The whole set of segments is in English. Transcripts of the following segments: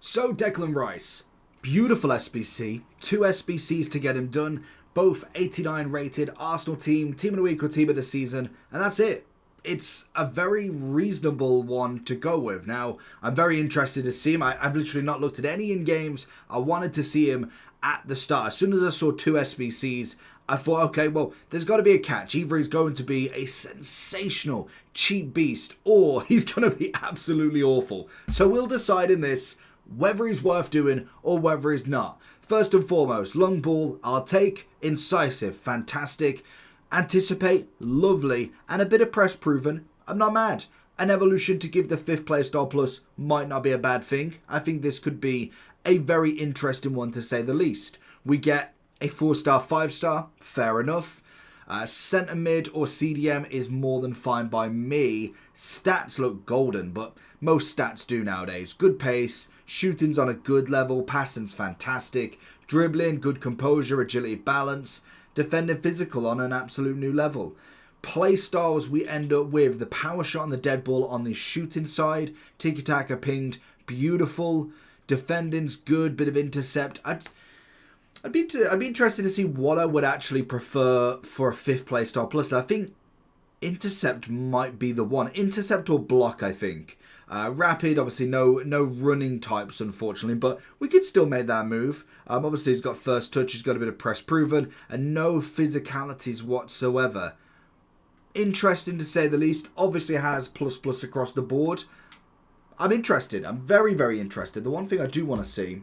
So Declan Rice, beautiful SBC, 2 SBCs to get him done, both 89 rated, Arsenal team of the week or team of the season, and that's it. It's a very reasonable one to go with. Now, I'm very interested to see him. I've literally not looked at any in-games. I wanted to see him at the start. As soon as I saw 2 SBCs, I thought, okay, well, there's got to be a catch. Either he's going to be a sensational, cheap beast, or he's going to be absolutely awful. So we'll decide in this whether he's worth doing or whether he's not. First and foremost, long ball, I'll take. Incisive, fantastic. Anticipate, lovely. And a bit of press proven, I'm not mad. An evolution to give the 5th player star plus might not be a bad thing. I think this could be a very interesting one to say the least. We get a 4-star, 5-star, fair enough. Centre mid or CDM is more than fine by me. Stats look golden, but most stats do nowadays. Good pace, shooting's on a good level, passing's fantastic, dribbling, good composure, agility, balance, defending physical on an absolute new level. Play styles we end up with the power shot and the dead ball on the shooting side, tiki-taka pinged, beautiful, defending's good, bit of intercept. I'd be interested to see what I would actually prefer for a 5th play star plus. I think intercept might be the one. Intercept or block, I think. Rapid, obviously no running types, unfortunately, but we could still make that move. Obviously, he's got first touch, he's got a bit of press proven, and no physicalities whatsoever. Interesting to say the least. Obviously has plus across the board. I'm interested. I'm very, very interested. The one thing I do want to see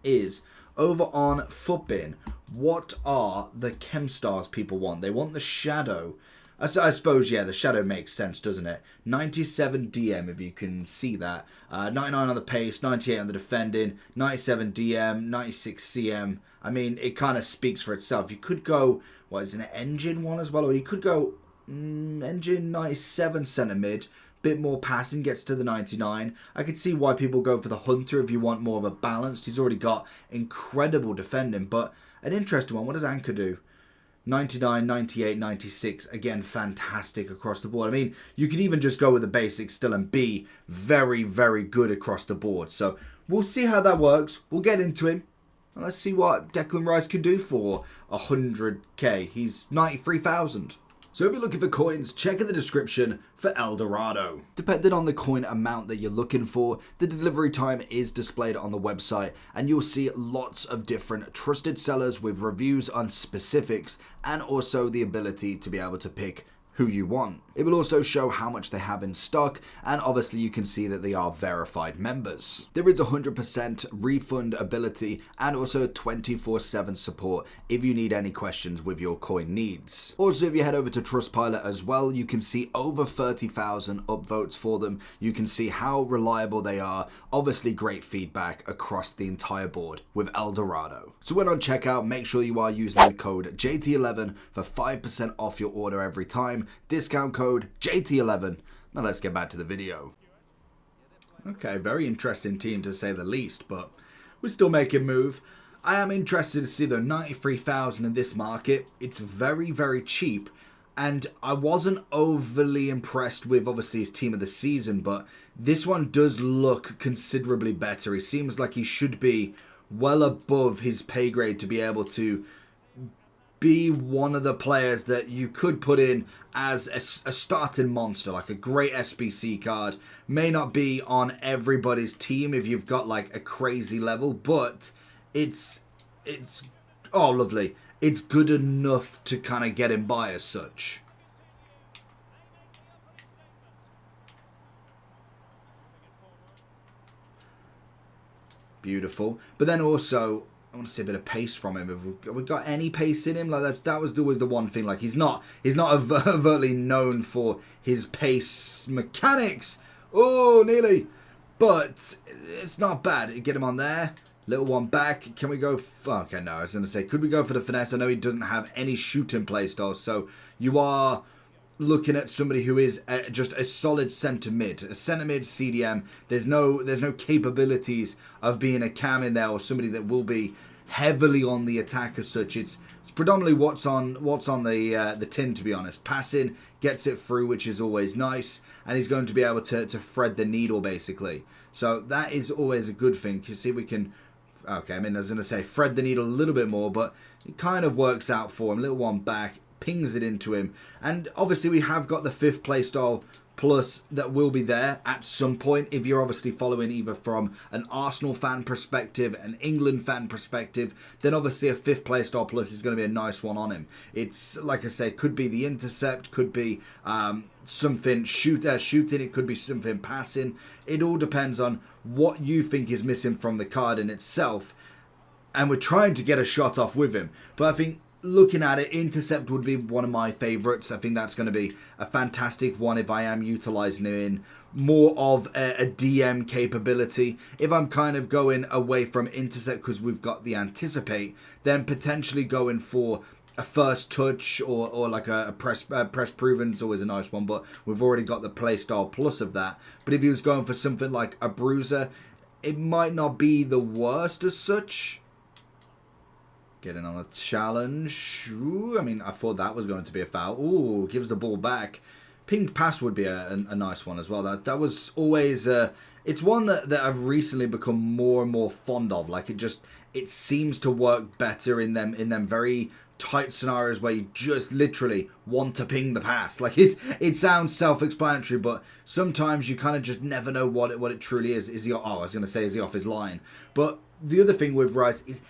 is over on Futbin, what are the chem stars people want? They want the shadow. I suppose, yeah, the shadow makes sense, doesn't it? 97 DM, if you can see that. 99 on the pace, 98 on the defending, 97 DM, 96 CM. I mean, it kind of speaks for itself. You could go, what is it, an engine one as well? Or you could go engine 97 centre mid. Bit more passing, gets to the 99. I could see why people go for the Hunter if you want more of a balanced. He's already got incredible defending, but an interesting one. What does Anchor do? 99, 98, 96. Again, fantastic across the board. I mean, you could even just go with the basics still and be very, very good across the board. So we'll see how that works. We'll get into him. And let's see what Declan Rice can do for 100k. He's 93,000. So if you're looking for coins, check in the description for El Dorado. Depending on the coin amount that you're looking for, the delivery time is displayed on the website, and you'll see lots of different trusted sellers with reviews on specifics and also the ability to be able to pick who you want. It will also show how much they have in stock, and obviously you can see that they are verified members. There is 100% refund ability and also 24/7 support if you need any questions with your coin needs. Also, if you head over to Trustpilot as well, you can see over 30,000 upvotes for them. You can see how reliable they are. Obviously great feedback across the entire board with El Dorado. So when on checkout, make sure you are using the code JT11 for 5% off your order every time. Discount code JT11. Now let's get back to the video. Okay, very interesting team to say the least, but we're still making move. I am interested to see the 93,000 in this market. It's very, very cheap, and I wasn't overly impressed with obviously his team of the season, but this one does look considerably better. He seems like he should be well above his pay grade to be able to be one of the players that you could put in as a starting monster, like a great SBC card. May not be on everybody's team if you've got like a crazy level, but it's oh lovely. It's good enough to kind of get him by as such. Beautiful. But then also, I want to see a bit of pace from him. Have we got any pace in him? Like that was always the one thing. Like he's not overtly known for his pace mechanics. Oh, nearly. But it's not bad. Get him on there. Little one back. Can we go? Okay, no. I was going to say, could we go for the finesse? I know he doesn't have any shooting play style, so you are looking at somebody who is just a solid centre mid, a centre mid CDM. There's no capabilities of being a cam in there or somebody that will be heavily on the attack as such. It's predominantly what's on the tin, to be honest. Passing gets it through, which is always nice, and he's going to be able to thread the needle basically. So that is always a good thing. You see, we can. Okay, I mean, I was going to say thread the needle a little bit more, but it kind of works out for him. Little one back, pings it into him. And obviously we have got the 5th playstyle plus that will be there at some point. If you're obviously following either from an Arsenal fan perspective, an England fan perspective, then obviously a 5th playstyle plus is going to be a nice one on him. It's, like I say, could be the intercept, could be something shooting, it could be something passing. It all depends on what you think is missing from the card in itself, and we're trying to get a shot off with him. But I think looking at it, intercept would be one of my favourites. I think that's going to be a fantastic one if I am utilising him in more of a DM capability. If I'm kind of going away from intercept because we've got the anticipate, then potentially going for a first touch or like a press proven is always a nice one, but we've already got the playstyle plus of that. But if he was going for something like a bruiser, it might not be the worst as such. Getting on the challenge. Ooh, I mean, I thought that was going to be a foul. Ooh, gives the ball back. Pinged pass would be a nice one as well. That was always it's one that I've recently become more and more fond of. Like it seems to work better in them very tight scenarios where you just literally want to ping the pass. Like it sounds self-explanatory, but sometimes you kind of just never know what it truly is. Is he? Oh, I was going to say, is he off his line? But the other thing with Rice is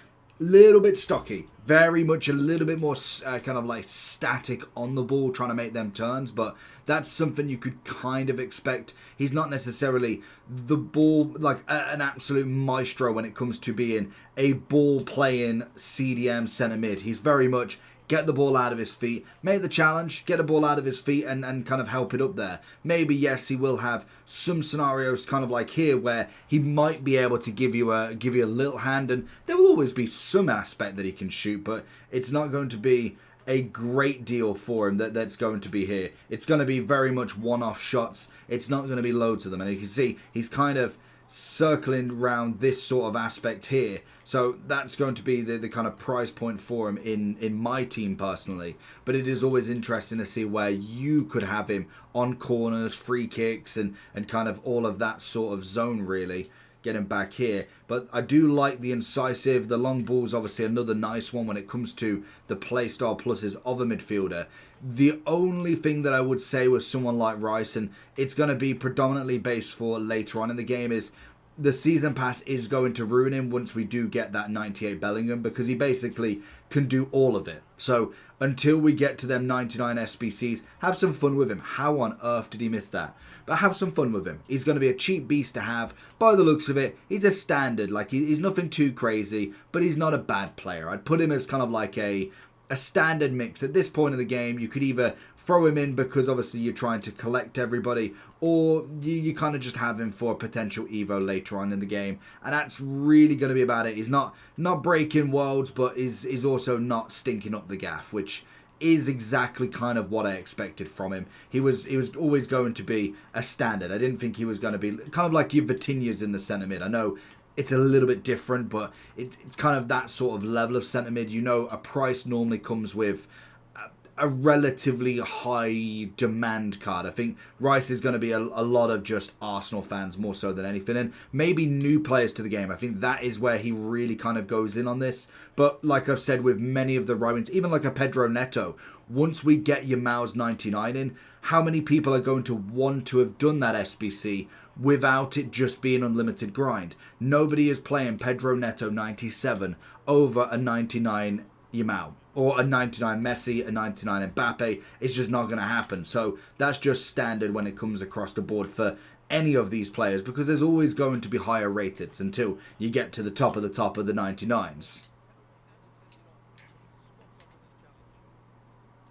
little bit stocky, very much a little bit more kind of like static on the ball, trying to make them turns, but that's something you could kind of expect. He's not necessarily the ball, like an absolute maestro when it comes to being a ball playing CDM centre mid. He's very much get the ball out of his feet, make the challenge, get the ball out of his feet and kind of help it up there. Maybe, yes, he will have some scenarios kind of like here where he might be able to give you a little hand, and there will always be some aspect that he can shoot, but it's not going to be a great deal for him that's going to be here. It's going to be very much one-off shots. It's not going to be loads of them, and you can see he's kind of circling around this sort of aspect here, so that's going to be the kind of price point for him in my team personally. But it is always interesting to see where you could have him on corners, free kicks, and kind of all of that sort of zone, really. Get him back here. But I do like the incisive. The long ball's obviously another nice one when it comes to the playstyle pluses of a midfielder. The only thing that I would say with someone like Rice, and it's going to be predominantly based for later on in the game, is the season pass is going to ruin him once we do get that 98 Bellingham, because he basically can do all of it. So until we get to them 99 SBCs, have some fun with him. How on earth did he miss that? But have some fun with him. He's going to be a cheap beast to have. By the looks of it, he's a standard. Like, he's nothing too crazy, but he's not a bad player. I'd put him as kind of like a standard mix. At this point of the game, you could either throw him in because obviously you're trying to collect everybody, or you kind of just have him for a potential Evo later on in the game, and that's really going to be about it. He's not breaking worlds, but is also not stinking up the gaff, which is exactly kind of what I expected from him. He was always going to be a standard. I didn't think he was going to be kind of like your Vitinhas in the centre mid. I know it's a little bit different, but it's kind of that sort of level of centre mid. You know, a price normally comes with a relatively high demand card. I think Rice is going to be a lot of just Arsenal fans more so than anything, and maybe new players to the game. I think that is where he really kind of goes in on this. But like I've said with many of the Rowans, even like a Pedro Neto, once we get your Mao's 99 in, how many people are going to want to have done that SBC without it just being unlimited grind? Nobody is playing Pedro Neto 97 over a 99 Yamao, or a 99 Messi, a 99 Mbappe. It's just not going to happen. So that's just standard when it comes across the board for any of these players, because there's always going to be higher rated until you get to the top of the 99s.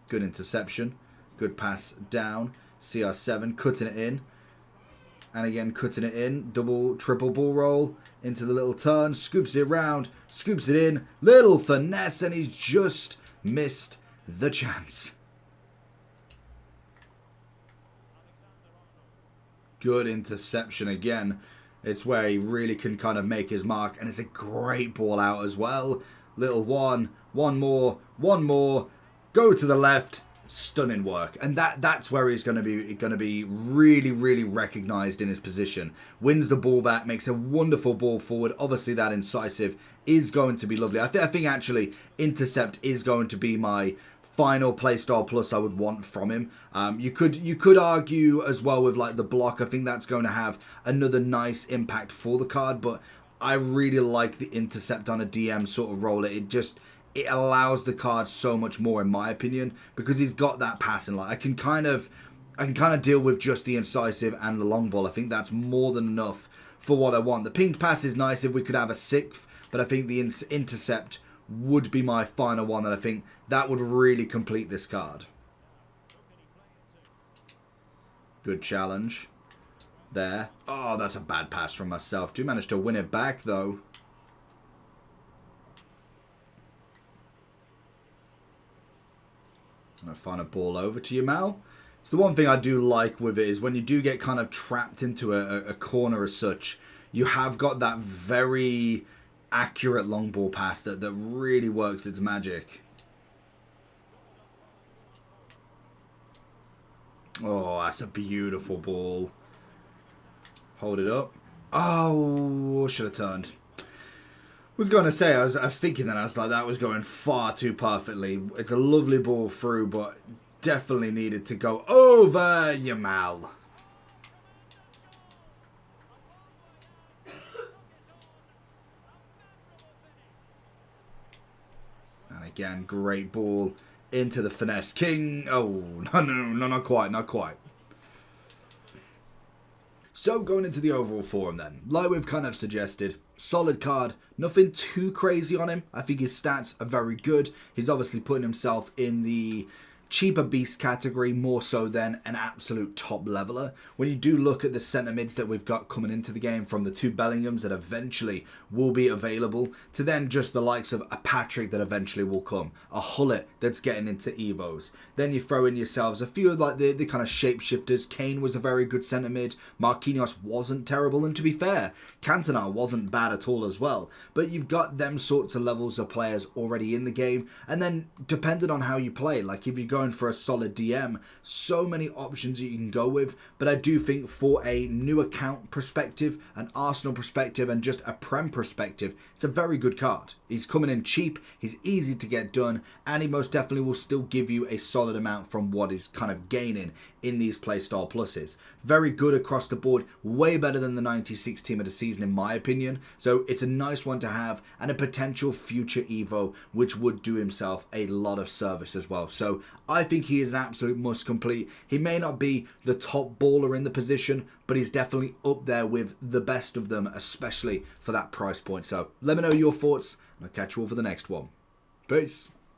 Good interception. Good pass down. CR7 cutting it in. And again, cutting it in. Double, triple ball roll into the little turn. Scoops it around. Scoops it in. Little finesse. And he's just missed the chance. Good interception again. It's where he really can kind of make his mark, and it's a great ball out as well. Little one more, go to the left, stunning work, and that's where he's going to be really, really recognised in his position. Wins the ball back, makes a wonderful ball forward. Obviously, that incisive is going to be lovely. I think actually intercept is going to be my final playstyle plus I would want from him. You could argue as well with like the block. I think that's going to have another nice impact for the card, but I really like the intercept on a DM sort of role. It allows the card so much more, in my opinion, because he's got that passing. Like I can kind of deal with just the incisive and the long ball. I think that's more than enough for what I want. The pinged pass is nice if we could have a sixth, but I think the intercept would be my final one, and I think that would really complete this card. Good challenge there. Oh, that's a bad pass from myself. Do manage to win it back, though. And I find a ball over to you, Mal. So the one thing I do like with it is when you do get kind of trapped into a corner as such, you have got that very accurate long ball pass that really works its magic. Oh, that's a beautiful ball. Hold it up. Oh, should have turned. Was going to say, I was thinking that, I was like, that was going far too perfectly. It's a lovely ball through, but definitely needed to go over Yamal. And again, great ball into the finesse king. Oh, no, not quite, not quite. So going into the overall form then, like we've kind of suggested, solid card, nothing too crazy on him. I think his stats are very good. He's obviously putting himself in the cheaper beast category more so than an absolute top leveler. When you do look at the centre mids that we've got coming into the game, from the two Bellinghams that eventually will be available, to then just the likes of a Patrick that eventually will come, a Hullet that's getting into Evos. Then you throw in yourselves a few of like the kind of shapeshifters. Kane was a very good centre mid. Marquinhos wasn't terrible, and to be fair, Cantona wasn't bad at all as well. But you've got them sorts of levels of players already in the game, and then depending on how you play, like if you go for a solid DM, so many options you can go with. But I do think for a new account perspective, an Arsenal perspective, and just a Prem perspective, it's a very good card. He's coming in cheap, he's easy to get done, and he most definitely will still give you a solid amount from what he's kind of gaining in these playstyle pluses. Very good across the board, way better than the 96 team of the season in my opinion. So it's a nice one to have, and a potential future Evo which would do himself a lot of service as well. So I think he is an absolute must complete. He may not be the top baller in the position, but he's definitely up there with the best of them, especially for that price point. So let me know your thoughts, and I'll catch you all for the next one. Peace.